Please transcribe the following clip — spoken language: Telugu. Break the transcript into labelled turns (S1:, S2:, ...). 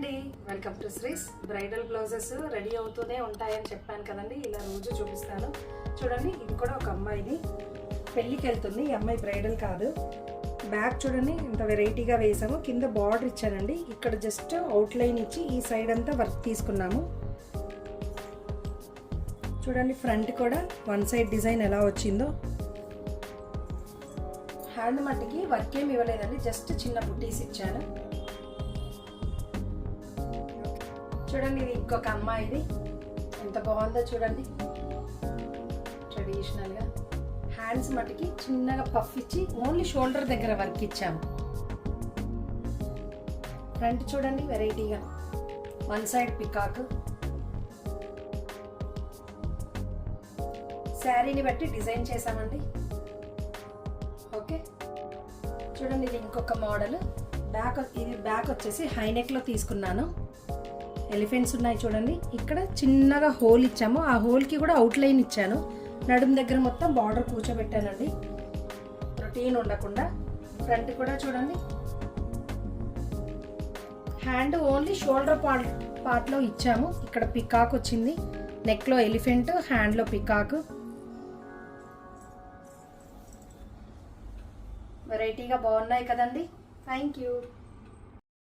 S1: అండి, welcome to శ్రీస్. Bridal blouses ready అవుతూనే ఉంటాయని చెప్పాను కదండి. ఇలా రోజు చూపిస్తాను చూడండి. ఇది కూడా ఒక అమ్మాయిది, పెళ్ళికి వెళ్తుంది. ఈ అమ్మాయి బ్రైడల్ కాదు. బ్యాక్ చూడండి ఎంత వెరైటీగా వేసాము. కింద బార్డర్ ఇచ్చానండి. ఇక్కడ జస్ట్ అవుట్లైన్ ఇచ్చి ఈ సైడ్ అంతా వర్క్ తీసుకున్నాము. చూడండి ఫ్రంట్ కూడా వన్ సైడ్ డిజైన్ ఎలా వచ్చిందో. హ్యాండ్ మట్టికి వర్క్ ఏమి ఇవ్వలేదండి, జస్ట్ చిన్న బుటీస్ ఇచ్చాను. చూడండి ఇది ఇంకొక అమ్మాయిది, ఎంత బాగుందో చూడండి. ట్రెడిషనల్గా హ్యాండ్స్ మట్టికి చిన్నగా పఫ్ ఇచ్చి ఓన్లీ షోల్డర్ దగ్గర వర్క్ ఇచ్చాము. ఫ్రంట్ చూడండి వెరైటీగా వన్ సైడ్ పికాక్. శారీని బట్టి డిజైన్ చేసామండి. ఓకే చూడండి ఇది ఇంకొక మోడల్. బ్యాక్ వచ్చేసి హైనెక్లో తీసుకున్నాను. ఎలిఫెంట్స్ ఉన్నాయి చూడండి. ఇక్కడ చిన్నగా హోల్ ఇచ్చాము, ఆ హోల్కి కూడా అవుట్లైన్ ఇచ్చాను. నడుం దగ్గర మొత్తం బార్డర్ కూర్చోబెట్టానండి, రొటీన్ ఉండకుండా. ఫ్రంట్ కూడా చూడండి. హ్యాండ్ ఓన్లీ షోల్డర్ పార్ట్లో ఇచ్చాము. ఇక్కడ పికాక్ వచ్చింది, నెక్లో ఎలిఫెంట్, హ్యాండ్లో పికాక్. వెరైటీగా బాగున్నాయి కదండి. Thank you.